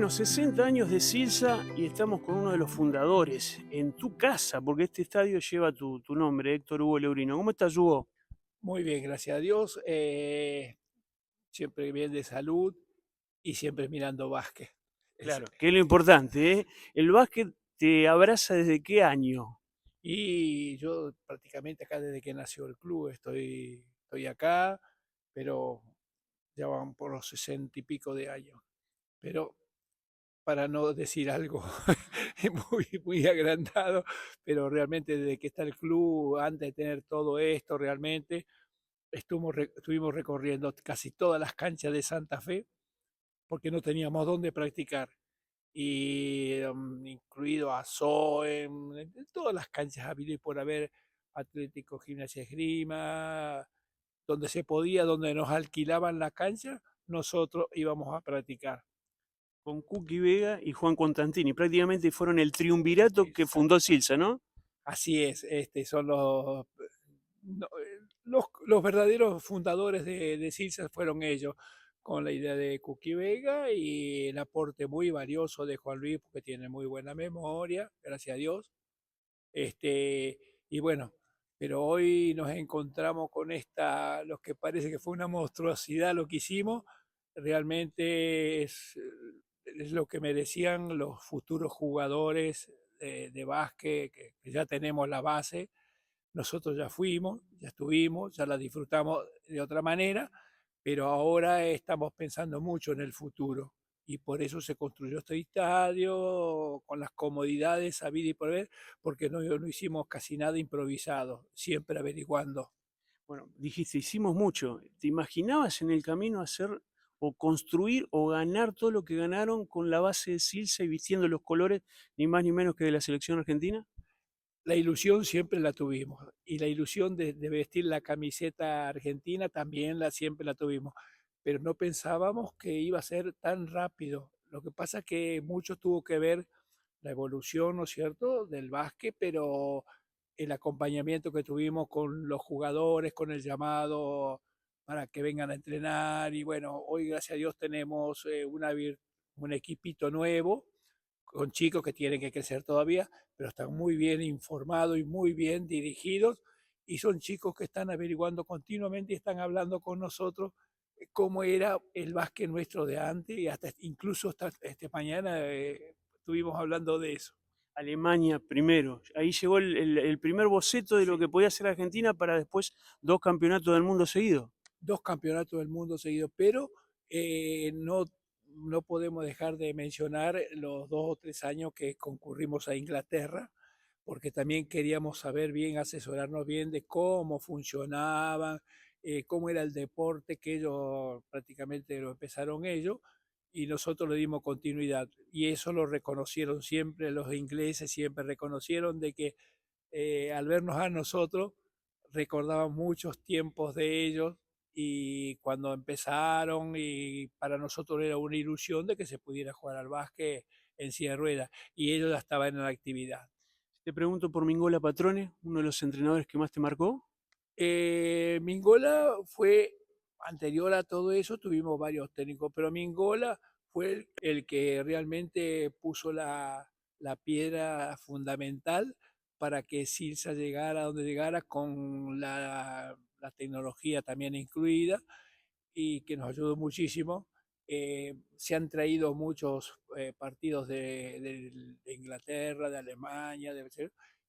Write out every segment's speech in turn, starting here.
Bueno, 60 años de Silsa y estamos con uno de los fundadores en tu casa, porque este estadio lleva tu nombre, Héctor Hugo Leurino. ¿Cómo estás, Hugo? Muy bien, gracias a Dios. Siempre bien de salud y siempre mirando básquet. Es- Claro, que es lo importante, ¿eh? El básquet te abraza desde qué año. y yo prácticamente acá desde que nació el club estoy acá, pero ya van por los 60 y pico de años. Pero para no decir algo muy agrandado, pero realmente desde que está el club, antes de tener todo esto, realmente estuvimos recorriendo casi todas las canchas de Santa Fe porque no teníamos dónde practicar. Y incluido a Soem, en todas las canchas habido y por haber, Atlético, Gimnasia Esgrima, donde se podía, donde nos alquilaban la cancha, nosotros íbamos a practicar. Con Cookie Vega y Juan Constantini. Prácticamente fueron el triunvirato que fundó Exacto. Silsa, ¿no? Así es, son los verdaderos fundadores de CIRSA fueron ellos, con la idea de Cookie Vega y el aporte muy valioso de Juan Luis, porque tiene muy buena memoria, gracias a Dios. Este, y bueno, pero hoy nos encontramos con lo que parece que fue una monstruosidad lo que hicimos, realmente es lo que merecían los futuros jugadores de básquet, que ya tenemos la base. Nosotros ya fuimos, ya estuvimos, ya la disfrutamos de otra manera, pero ahora estamos pensando mucho en el futuro y por eso se construyó este estadio con las comodidades habidas y por haber, porque no hicimos casi nada improvisado, siempre averiguando. Bueno, dijiste, hicimos mucho. ¿Te imaginabas en el camino hacer o construir o ganar todo lo que ganaron con la base de Silsa y vistiendo los colores, ni más ni menos que de la selección argentina? La ilusión siempre la tuvimos y la ilusión de vestir la camiseta argentina también siempre la tuvimos, pero no pensábamos que iba a ser tan rápido. Lo que pasa es que mucho tuvo que ver la evolución, ¿no es cierto?, del básquet, pero el acompañamiento que tuvimos con los jugadores, con el llamado para que vengan a entrenar y bueno, hoy gracias a Dios tenemos un equipito nuevo con chicos que tienen que crecer todavía, pero están muy bien informados y muy bien dirigidos y son chicos que están averiguando continuamente y están hablando con nosotros cómo era el básquet nuestro de antes y hasta incluso hasta mañana estuvimos hablando de eso. Alemania primero. Ahí llegó el primer boceto de lo Sí, que podía hacer Argentina para después dos campeonatos del mundo seguidos. dos campeonatos del mundo seguidos, pero no podemos dejar de mencionar los 2 o 3 años que concurrimos a Inglaterra, porque también queríamos saber bien, asesorarnos bien de cómo funcionaban, cómo era el deporte, que ellos prácticamente lo empezaron ellos, y nosotros le dimos continuidad. Y eso lo reconocieron siempre, los ingleses siempre reconocieron de que al vernos a nosotros, recordaban muchos tiempos de ellos y cuando empezaron y para nosotros era una ilusión de que se pudiera jugar al básquet en silla de ruedas y ellos ya estaban en la actividad. Te pregunto por Mingola Patrone, uno de los entrenadores que más te marcó. Mingola fue anterior a todo eso, tuvimos varios técnicos, pero Mingola fue el que realmente puso la piedra fundamental para que Silsa llegara a donde llegara con la tecnología también incluida y que nos ayudó muchísimo. Se han traído muchos partidos de Inglaterra, de Alemania,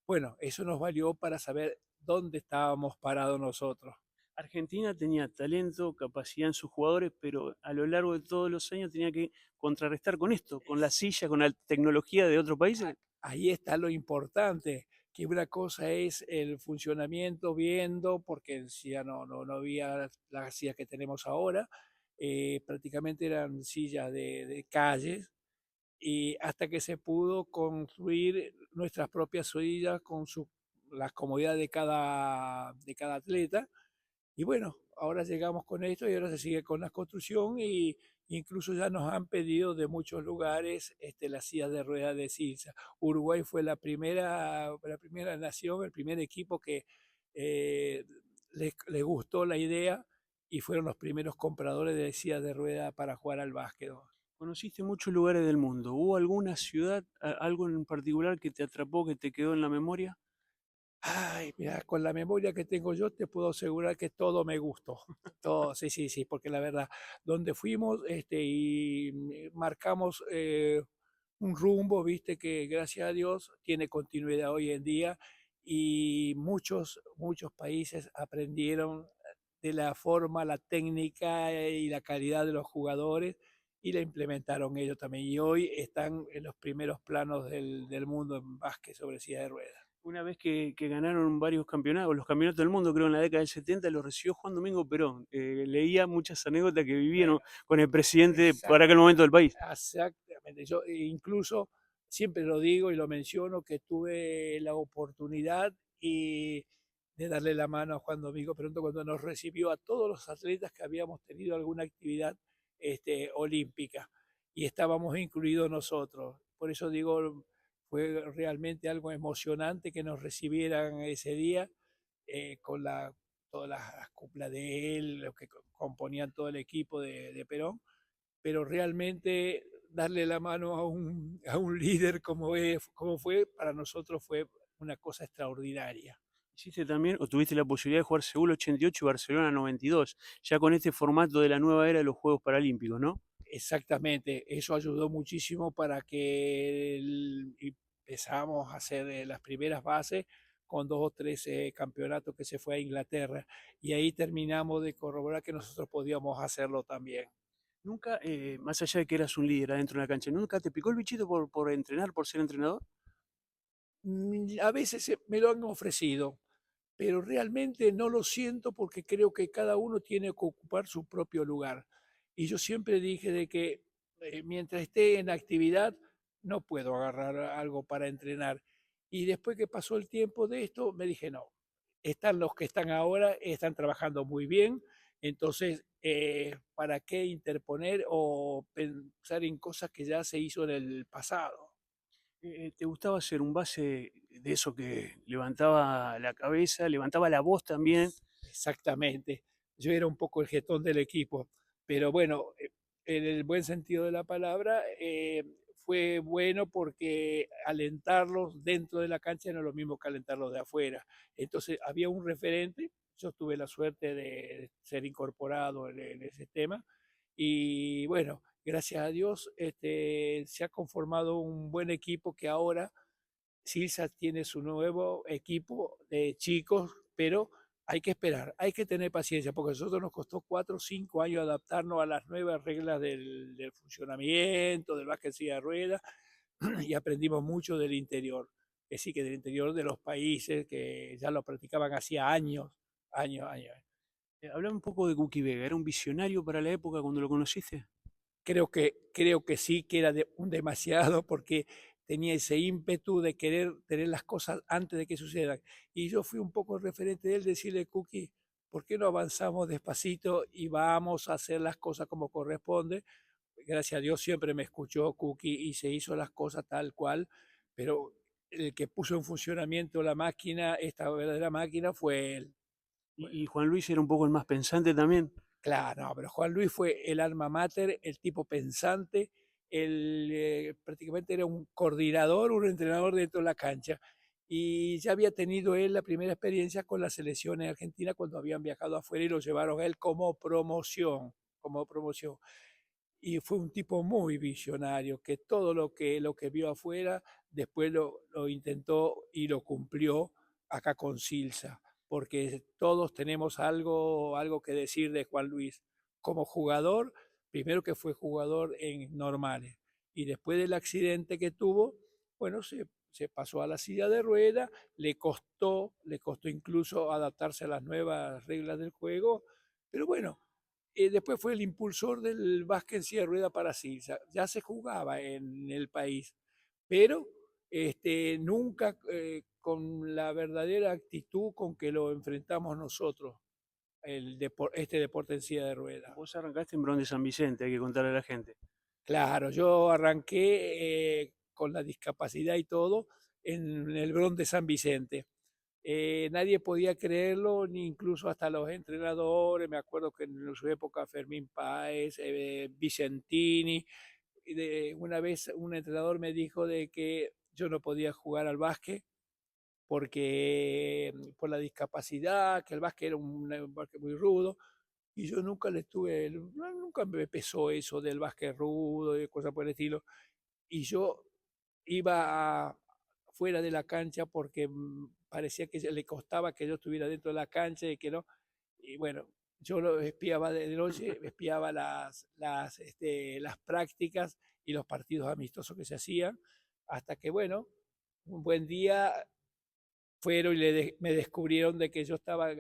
bueno, eso nos valió para saber dónde estábamos parados nosotros. Argentina tenía talento, capacidad en sus jugadores, pero a lo largo de todos los años tenía que contrarrestar con esto, con la silla, con la tecnología de otros países. Ahí está lo importante, que una cosa es el funcionamiento viendo, porque ya no había las sillas que tenemos ahora, prácticamente eran sillas de calles, y hasta que se pudo construir nuestras propias sillas con las comodidades de cada atleta. Y bueno, ahora llegamos con esto y ahora se sigue con la construcción y incluso ya nos han pedido de muchos lugares las sillas de ruedas de Silsa. Uruguay fue la primera nación, el primer equipo que le gustó la idea y fueron los primeros compradores de sillas de ruedas para jugar al básquet. Conociste muchos lugares del mundo. ¿Hubo alguna ciudad, algo en particular que te atrapó, que te quedó en la memoria? Ay, mira, con la memoria que tengo yo te puedo asegurar que todo me gustó. Todo, sí, sí, sí, porque la verdad, donde fuimos, y marcamos un rumbo, viste, que gracias a Dios tiene continuidad hoy en día y muchos países aprendieron de la forma, la técnica y la calidad de los jugadores y la implementaron ellos también. Y hoy están en los primeros planos del mundo en básquet sobre silla de ruedas. Una vez que ganaron varios campeonatos, los campeonatos del mundo, creo en la década del 70, los recibió Juan Domingo Perón. Leía muchas anécdotas que vivieron Bueno, con el presidente exacto. para aquel momento del país. Exactamente. Yo incluso siempre lo digo y lo menciono que tuve la oportunidad de darle la mano a Juan Domingo Pronto cuando nos recibió a todos los atletas que habíamos tenido alguna actividad olímpica y estábamos incluidos nosotros. Por eso digo, fue realmente algo emocionante que nos recibieran ese día con todas las cuplas de él, los que componían todo el equipo de Perón, pero realmente darle la mano a un líder como fue, para nosotros fue una cosa extraordinaria. Hiciste también, o tuviste la posibilidad de jugar Seúl 88 y Barcelona 92, ya con este formato de la nueva era de los Juegos Paralímpicos, ¿no? Exactamente, eso ayudó muchísimo para que empezamos a hacer las primeras bases con 2 o 3 campeonatos que se fue a Inglaterra y ahí terminamos de corroborar que nosotros podíamos hacerlo también. Nunca, más allá de que eras un líder adentro de la cancha, ¿nunca te picó el bichito por entrenar, por ser entrenador? A veces me lo han ofrecido, pero realmente no lo siento porque creo que cada uno tiene que ocupar su propio lugar. Y yo siempre dije de que mientras esté en actividad no puedo agarrar algo para entrenar. Y después que pasó el tiempo de esto, me dije, no, están los que están ahora, están trabajando muy bien, entonces, ¿para qué interponer o pensar en cosas que ya se hizo en el pasado? ¿Te gustaba ser un base de eso que levantaba la cabeza, levantaba la voz también? Exactamente. Yo era un poco el jetón del equipo, pero bueno, en el buen sentido de la palabra, fue bueno porque alentarlos dentro de la cancha no es lo mismo que alentarlos de afuera. Entonces había un referente, yo tuve la suerte de ser incorporado en ese tema y bueno, gracias a Dios se ha conformado un buen equipo que ahora Silsa tiene su nuevo equipo de chicos, pero hay que esperar, hay que tener paciencia, porque a nosotros nos costó 4 o 5 años adaptarnos a las nuevas reglas del funcionamiento, del básquet en silla de ruedas, y aprendimos mucho del interior, que sí, que del interior de los países que ya lo practicaban hacía años, años, años. Hablame un poco de Cookie Vega, ¿era un visionario para la época cuando lo conociste? Creo que sí, que era un demasiado porque tenía ese ímpetu de querer tener las cosas antes de que sucedan. Y yo fui un poco el referente de él, decirle, Cookie, ¿por qué no avanzamos despacito y vamos a hacer las cosas como corresponde? Gracias a Dios siempre me escuchó Cookie y se hizo las cosas tal cual, pero el que puso en funcionamiento la máquina, esta verdadera máquina, fue él. Y Juan Luis era un poco el más pensante también. Claro, no, pero Juan Luis fue el alma mater, el tipo pensante, prácticamente era un coordinador, un entrenador dentro de la cancha. Y ya había tenido él la primera experiencia con las selecciones argentinas cuando habían viajado afuera y lo llevaron a él como promoción, como promoción. Y fue un tipo muy visionario, que todo lo que vio afuera, después lo intentó y lo cumplió acá con Silsa, porque todos tenemos algo que decir de Juan Luis. Como jugador, primero que fue jugador en normales, y después del accidente que tuvo, bueno, se pasó a la silla de rueda, le costó incluso adaptarse a las nuevas reglas del juego, pero bueno, después fue el impulsor del básquet en silla de rueda para Silsa. Ya se jugaba en el país, pero nunca con la verdadera actitud con que lo enfrentamos nosotros, este deporte en silla de rueda. Vos arrancaste en Bron de San Vicente, hay que contarle a la gente. Claro, yo arranqué con la discapacidad y todo en el Bron de San Vicente. Nadie podía creerlo, ni incluso hasta los entrenadores. Me acuerdo que en su época Fermín Páez, Vicentini, una vez un entrenador me dijo de que yo no podía jugar al básquet porque por la discapacidad, que el básquet era un básquet muy rudo, y yo nunca nunca me pesó eso del básquet rudo y cosas por el estilo. Y yo iba fuera de la cancha porque parecía que le costaba que yo estuviera dentro de la cancha y que no. Y bueno, yo lo espiaba de noche, espiaba las prácticas y los partidos amistosos que se hacían, hasta que, bueno, un buen día fueron y me descubrieron de que yo estaba,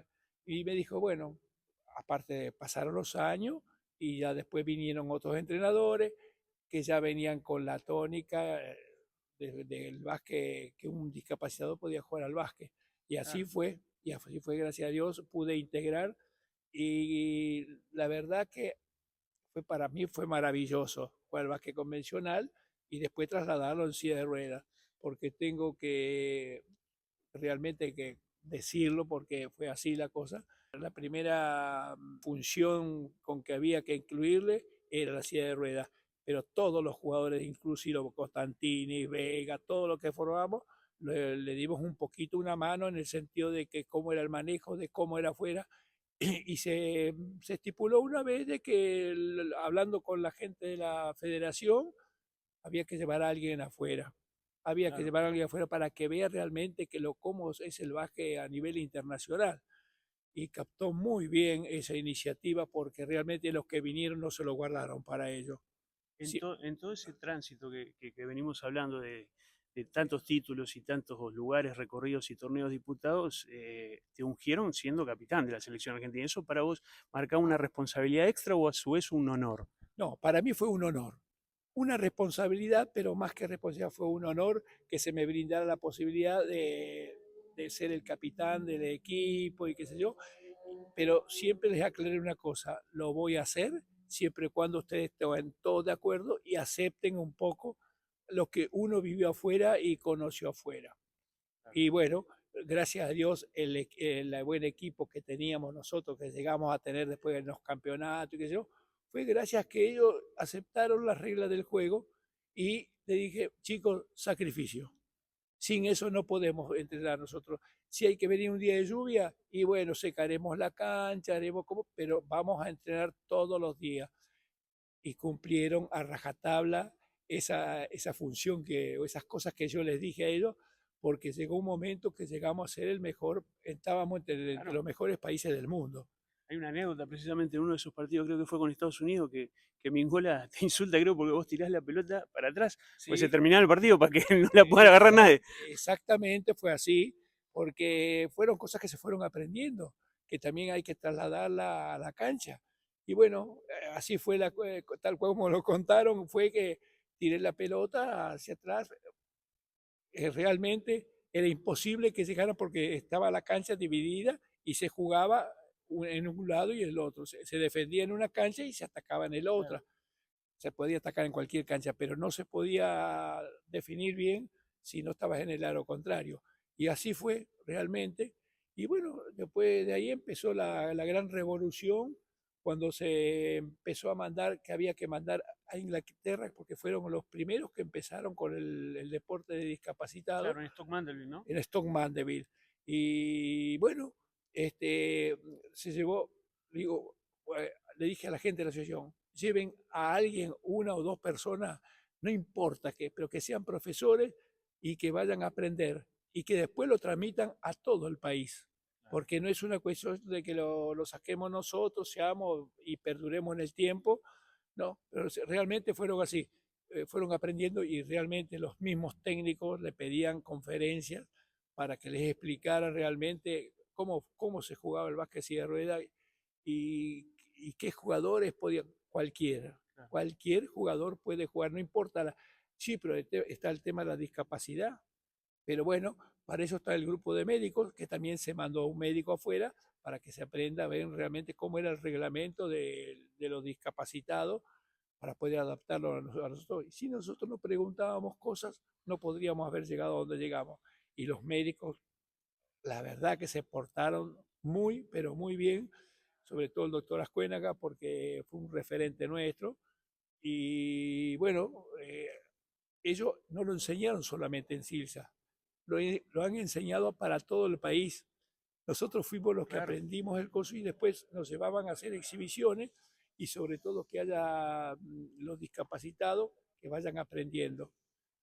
y me dijo, bueno, aparte pasaron los años y ya después vinieron otros entrenadores que ya venían con la tónica del básquet, que un discapacitado podía jugar al básquet. Claro. Y así fue, gracias a Dios, pude integrar y la verdad que para mí fue maravilloso jugar al básquet convencional y después trasladarlo en silla de ruedas, porque tengo que realmente que decirlo porque fue así la cosa. La primera función con que había que incluirle era la silla de ruedas, pero todos los jugadores, inclusive Costantini, Vega, todo lo que formamos, le dimos un poquito una mano en el sentido de que cómo era el manejo, de cómo era afuera, y se estipuló una vez de que hablando con la gente de la federación, había que llevar a alguien afuera. Había que Claro. llevar a alguien afuera para que vea realmente que lo cómo es el básquet a nivel internacional. Y captó muy bien esa iniciativa porque realmente los que vinieron no se lo guardaron para ellos. Sí, En todo ese tránsito que venimos hablando de tantos títulos y tantos lugares recorridos y torneos disputados, te ungieron siendo capitán de la selección argentina. ¿Eso para vos marca una responsabilidad extra o a su vez un honor? no, para mí fue un honor, una responsabilidad, pero más que responsabilidad fue un honor que se me brindara la posibilidad de ser el capitán del equipo y qué sé yo, pero siempre les aclaré una cosa, lo voy a hacer siempre y cuando ustedes estén todos de acuerdo y acepten un poco lo que uno vivió afuera y conoció afuera. Y bueno, gracias a Dios, el buen equipo que teníamos nosotros, que llegamos a tener después en los campeonatos y qué sé yo, fue gracias que ellos aceptaron las reglas del juego y le dije, chicos, sacrificio. Sin eso no podemos entrenar nosotros. Si hay que venir un día de lluvia, y bueno, secaremos la cancha, haremos como, pero vamos a entrenar todos los días. Y cumplieron a rajatabla esa función o esas cosas que yo les dije a ellos, porque llegó un momento que llegamos a ser el mejor, estábamos entre Claro. los mejores países del mundo. Hay una anécdota precisamente en uno de esos partidos, creo que fue con Estados Unidos, que Mingola te insulta, creo, porque vos tirás la pelota para atrás, pues se Sí, terminaba el partido para que no la pueda agarrar nadie. exactamente fue así, porque fueron cosas que se fueron aprendiendo, que también hay que trasladarla a la cancha. Y bueno, así fue tal cual como lo contaron, fue que tiré la pelota hacia atrás. Realmente era imposible que llegara porque estaba la cancha dividida y se jugaba en un lado y en el otro. Se defendía en una cancha y se atacaba en la Claro. otra. Se podía atacar en cualquier cancha, pero no se podía definir bien si no estabas en el aro contrario. Y así fue realmente. Y bueno, después de ahí empezó la gran revolución, cuando se empezó a mandar, que había que mandar a Inglaterra, porque fueron los primeros que empezaron con el deporte de discapacitados, Claro, en Stock Mandeville, ¿no? en Stock Mandeville. Y bueno, se llevó, digo, le dije a la gente de la asociación, lleven a alguien, una o dos personas, no importa que, pero que sean profesores y que vayan a aprender y que después lo transmitan a todo el país. Claro. Porque no es una cuestión de que lo saquemos nosotros, seamos y perduremos en el tiempo, no, pero realmente fueron así, fueron aprendiendo y realmente los mismos técnicos le pedían conferencias para que les explicara realmente cómo se jugaba el básquet silla de rueda y qué jugadores podían, Claro. cualquier jugador puede jugar, no importa sí, pero está el tema de la discapacidad, pero bueno, para eso está el grupo de médicos, que también se mandó un médico afuera para que se aprenda a ver realmente cómo era el reglamento de los discapacitados para poder adaptarlo a nosotros. Y si nosotros nos preguntábamos cosas, no podríamos haber llegado a donde llegamos. Y los médicos, la verdad que se portaron muy, pero muy bien, sobre todo el doctor Ascuénaga, porque fue un referente nuestro. Y bueno, ellos no lo enseñaron solamente en Silsa, lo han enseñado para todo el país. Nosotros fuimos los que Claro. aprendimos el coso y después nos llevaban a hacer exhibiciones y sobre todo que haya los discapacitados que vayan aprendiendo.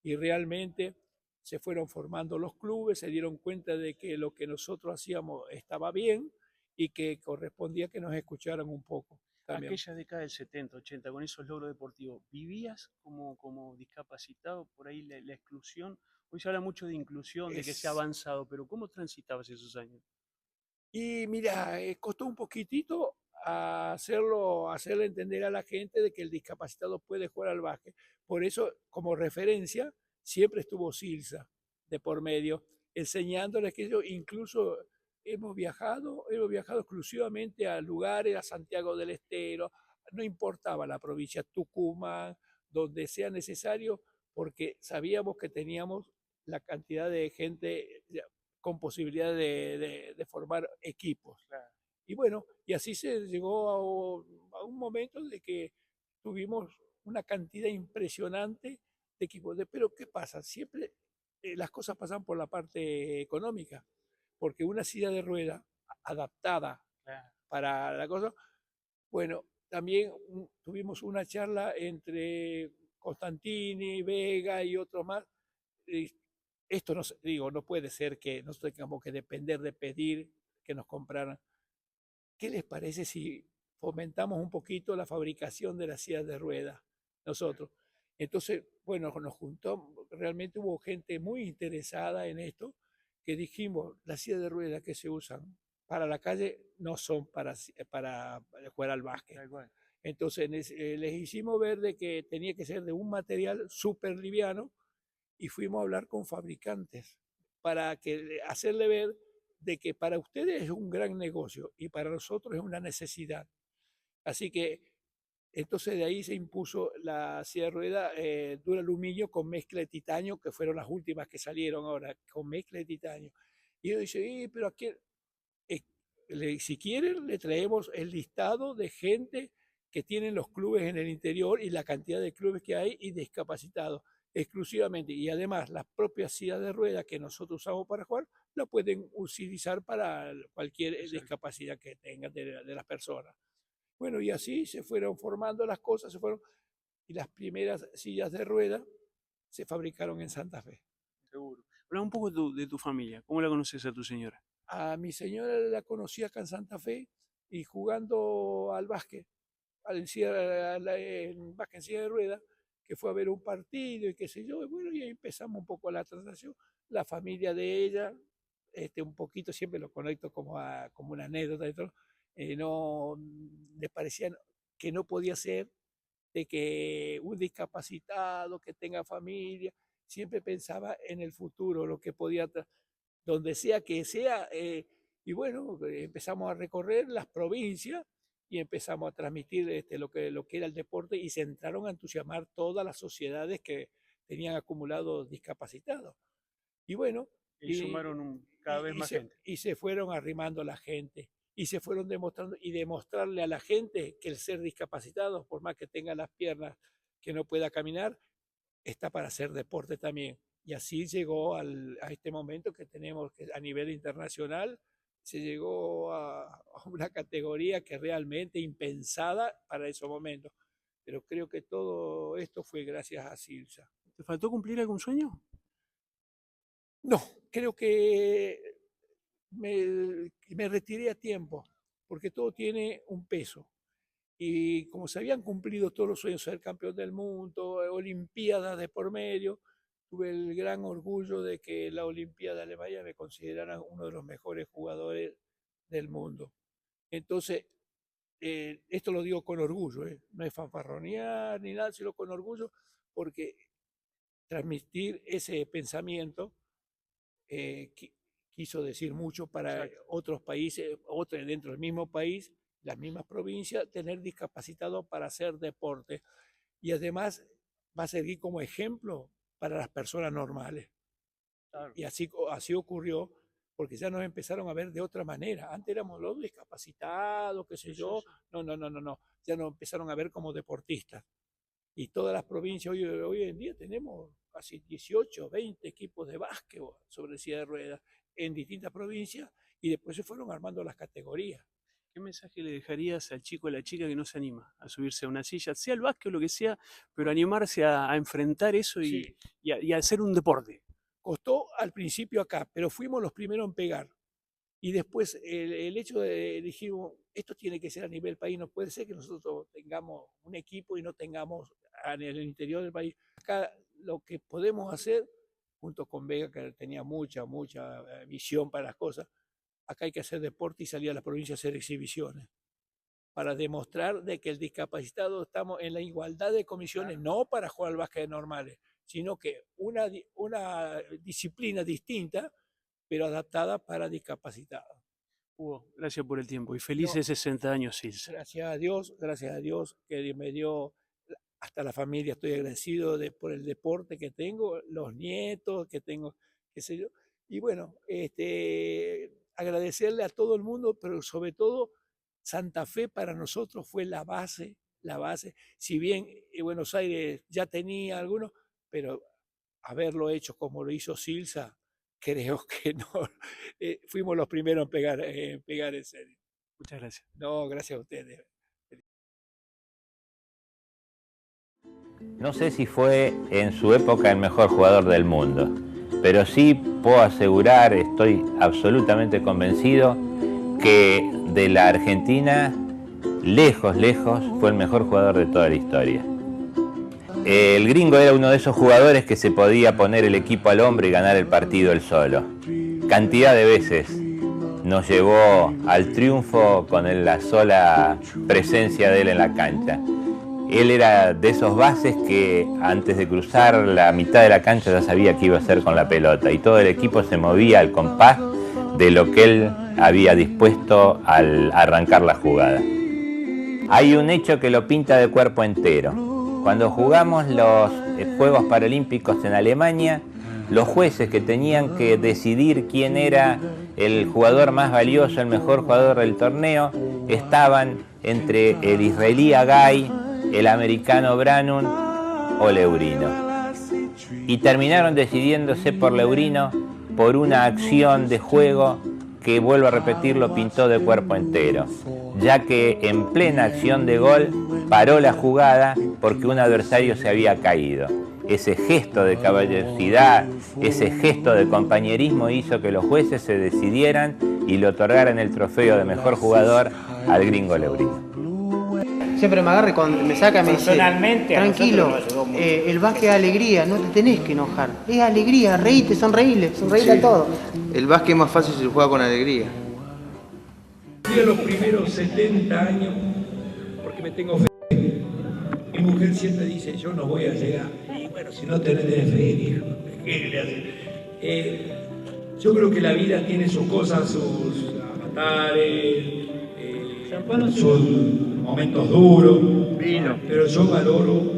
Y realmente se fueron formando los clubes, se dieron cuenta de que lo que nosotros hacíamos estaba bien y que correspondía que nos escucharan un poco también. Aquella década del 70, 80, con esos logros deportivos, ¿vivías como discapacitado por ahí la exclusión? Hoy se habla mucho de inclusión, de que se ha Es, avanzado, pero ¿cómo transitabas esos años? y mira, costó un poquitito hacerle entender a la gente de que el discapacitado puede jugar al básquet. Por eso, como referencia, siempre estuvo Silsa de por medio, enseñándoles que ellos incluso hemos viajado exclusivamente a lugares, a Santiago del Estero, no importaba la provincia, Tucumán, donde sea necesario, porque sabíamos que teníamos la cantidad de gente con posibilidad de formar equipos. Claro. Y bueno, y así se llegó a un momento de que tuvimos una cantidad impresionante de equipos. Pero ¿qué pasa? Siempre las cosas pasan por la parte económica, porque una silla de rueda adaptada Claro. para la cosa, bueno, también tuvimos una charla entre Constantini, Vega y otros más. Y esto no, digo, no puede ser que nosotros tengamos que depender de pedir que nos compraran. ¿Qué les parece si fomentamos un poquito la fabricación de las sillas de ruedas nosotros? Entonces, bueno, nos juntó, realmente hubo gente muy interesada en esto, que dijimos, las sillas de ruedas que se usan para la calle no son para jugar al básquet. Entonces les hicimos ver de que tenía que ser de un material súper liviano y fuimos a hablar con fabricantes para hacerle ver de que para ustedes es un gran negocio y para nosotros es una necesidad. Así que entonces de ahí se impuso la silla de rueda dura aluminio con mezcla de titanio, que fueron las últimas que salieron ahora, con mezcla de titanio. Y yo dice, pero aquí, si quieren, le traemos el listado de gente que tienen los clubes en el interior y la cantidad de clubes que hay y discapacitados exclusivamente. Y además, las propias sillas de ruedas que nosotros usamos para jugar, la pueden utilizar para cualquier discapacidad que tengan de las personas. Bueno, y así se fueron formando las cosas, y las primeras sillas de ruedas se fabricaron en Santa Fe. Seguro. Habla un poco de tu familia. ¿Cómo la conoces a tu señora? A mi señora la conocí acá en Santa Fe y jugando al básquet, en básquet en silla de ruedas, que fue a ver un partido y qué sé yo. Y bueno, y ahí empezamos un poco la transacción. La familia de ella, un poquito, siempre lo conecto como una anécdota y todo, no, les parecía que no podía ser de que un discapacitado que tenga familia, siempre pensaba en el futuro, lo que podía donde sea que sea. Y bueno, empezamos a recorrer las provincias y empezamos a transmitir lo que era el deporte y se entraron a entusiasmar todas las sociedades que tenían acumulados discapacitados. Y bueno, Y sumaron cada vez más gente. y se fueron arrimando a la gente y se fueron demostrando y demostrarle a la gente que el ser discapacitado, por más que tenga las piernas que no pueda caminar, está para hacer deporte también. Y así llegó a este momento que tenemos que a nivel internacional, se llegó a una categoría que realmente impensada para esos momentos. Pero creo que todo esto fue gracias a Silsa. ¿Te faltó cumplir algún sueño? No, creo que me retiré a tiempo, porque todo tiene un peso. Y como se habían cumplido todos los sueños, ser campeón del mundo, olimpiadas de por medio, tuve el gran orgullo de que la Olimpiada de Alemania me consideraran uno de los mejores jugadores del mundo. Entonces, esto lo digo con orgullo, no es fanfarronear ni nada, sino con orgullo, porque transmitir ese pensamiento eh, quiso decir mucho para Exacto. otros países, otros dentro del mismo país, las mismas provincias, tener discapacitados para hacer deporte. Y además va a servir como ejemplo para las personas normales. Claro. Y así ocurrió, porque ya nos empezaron a ver de otra manera. Antes éramos los discapacitados, qué sé Sí, sí, yo. sí. No, no, no, no, no. Ya nos empezaron a ver como deportistas. Y todas las provincias, hoy en día tenemos casi 18, 20 equipos de básquetbol sobre silla de ruedas en distintas provincias, y después se fueron armando las categorías. ¿Qué mensaje le dejarías al chico o a la chica que no se anima a subirse a una silla, sea el básquet o lo que sea, pero animarse a enfrentar eso Sí, y a hacer un deporte? costó al principio acá, pero fuimos los primeros en pegar. Y después el hecho de dijimos, esto tiene que ser a nivel país, no puede ser que nosotros tengamos un equipo y no tengamos en el interior del país. Acá lo que podemos hacer, junto con Vega, que tenía mucha visión para las cosas, acá hay que hacer deporte y salir a la provincia a hacer exhibiciones, para demostrar de que el discapacitado estamos en la igualdad de condiciones, no para jugar al básquet normales, sino que una disciplina distinta, pero adaptada para discapacitados. Hugo, gracias por el tiempo y No, felices 60 años, Silsa. gracias a Dios que me dio, hasta la familia estoy agradecido por el deporte que tengo, los nietos que tengo, qué sé yo. Y bueno, agradecerle a todo el mundo, pero sobre todo Santa Fe para nosotros fue la base, la base. Si bien Buenos Aires ya tenía algunos, pero haberlo hecho como lo hizo Silsa, creo que no, fuimos los primeros en pegar en serio. Muchas gracias. No, gracias a ustedes. No sé si fue en su época el mejor jugador del mundo, pero sí puedo asegurar, estoy absolutamente convencido, que de la Argentina, lejos, lejos, fue el mejor jugador de toda la historia. El gringo era uno de esos jugadores que se podía poner el equipo al hombro y ganar el partido él solo. Cantidad de veces nos llevó al triunfo con la sola presencia de él en la cancha. Él era de esos bases que antes de cruzar la mitad de la cancha ya sabía qué iba a hacer con la pelota, y todo el equipo se movía al compás de lo que él había dispuesto al arrancar la jugada. Hay un hecho que lo pinta de cuerpo entero. Cuando jugamos los Juegos Paralímpicos en Alemania, los jueces que tenían que decidir quién era el jugador más valioso, el mejor jugador del torneo, estaban entre el israelí Agai, el americano Branun o Leurino. Y terminaron decidiéndose por Leurino por una acción de juego que, vuelvo a repetir, lo pintó de cuerpo entero, ya que en plena acción de gol paró la jugada porque un adversario se había caído. Ese gesto de caballerosidad, ese gesto de compañerismo hizo que los jueces se decidieran y le otorgaran el trofeo de mejor jugador al gringo Leurino. Siempre me agarra y cuando me saca me dice, tranquilo, el básquet es alegría, no te tenés que enojar. Es alegría, reíte, sonreíle a todo. El básquet es más fácil si se juega con alegría. Fui a los primeros 70 años porque me tengo fe. Mi mujer siempre dice, yo no voy a llegar. Y bueno, si no tenés fe, hijo, ¿qué le hace? Yo creo que la vida tiene sus cosas, sus avatares, sus momentos duros, pero yo valoro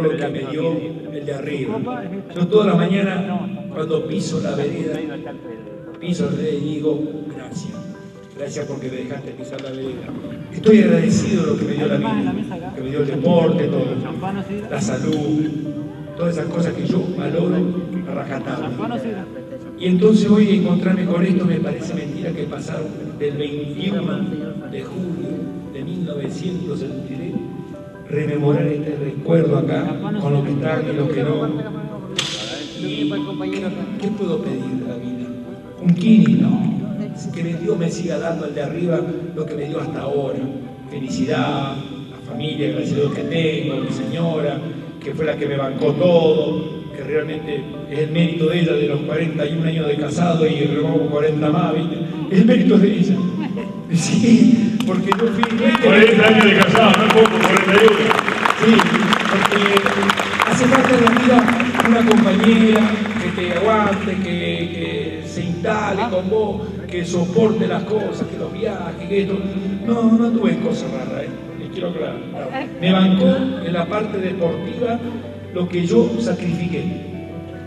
lo que me dio el de arriba. Yo todas las mañanas, cuando piso la vereda y digo, gracias porque me dejaste pisar la vereda. Estoy agradecido de lo que me dio la vida, que me dio el deporte, todo, la salud, todas esas cosas que yo valoro a rajatabla. Y entonces hoy encontrarme con esto me parece mentira que pasaron del 21 de julio de 1973, rememorar este recuerdo acá, con lo que está y lo que no. Y ¿qué puedo pedir de la vida? Un kini, no. Que Dios me siga dando al de arriba lo que me dio hasta ahora. Felicidad, la familia, gracias a Dios que tengo, mi señora, que fue la que me bancó todo, que realmente es el mérito de ella, de los 41 años de casado y luego 40 más, ¿viste? Es el mérito de ella. Sí, porque yo fui... 40 años de casado, no poco, 41. Sí, porque hace falta en la vida una compañera que te aguante, que se instale con vos, que soporte las cosas, que los viajes, que esto. No tuve cosas raras, les quiero aclarar. Me bancó en la parte deportiva lo que yo sacrifiqué.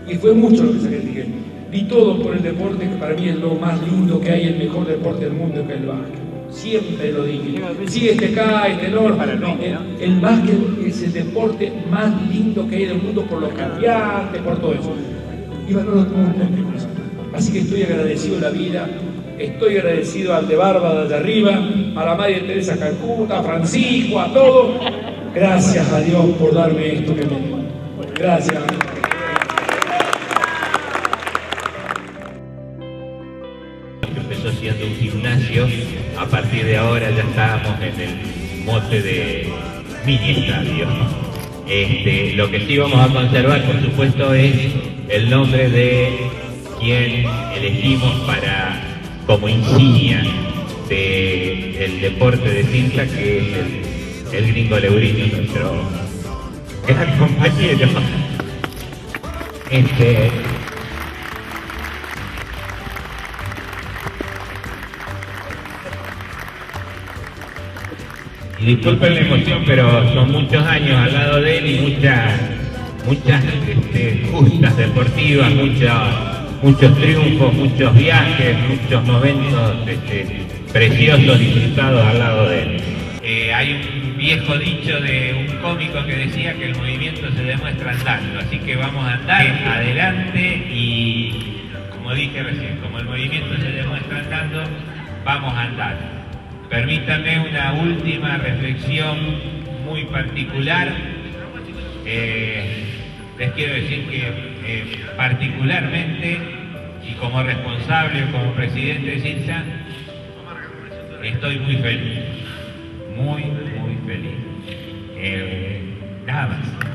Y fue mucho lo que sacrifiqué. Di todo por el deporte, que para mí es lo más lindo que hay, el mejor deporte del mundo, que es el básquet. siempre lo dije. Sí, este acá, este no. El básquet es el deporte más lindo que hay en el mundo por los cambiantes, por todo eso. Y valoro mucho eso. Así que estoy agradecido a la vida, estoy agradecido al de Bárbara de arriba, a la Madre Teresa Calcuta, a Francisco, a todo. Gracias a Dios por darme esto que me dio. Gracias. Empezó siendo un gimnasio, a partir de ahora ya estábamos en el mote de mini estadio. Lo que sí vamos a conservar, por supuesto, es el nombre de quien elegimos como insignia del deporte de Silsa, que es el Gringo Leuriño, nuestro gran compañero. Y disculpen la emoción, pero son muchos años al lado de él y muchas justas deportivas, muchos triunfos, muchos viajes, muchos momentos preciosos disfrutados al lado de él. Hay un viejo dicho de un cómico que decía que el movimiento se demuestra andando, así que vamos a andar adelante y, como dije recién, como el movimiento se demuestra andando, vamos a andar. Permítanme una última reflexión muy particular. Les quiero decir que particularmente, y como responsable o como presidente de Silsa, estoy muy feliz, muy feliz. Nada más.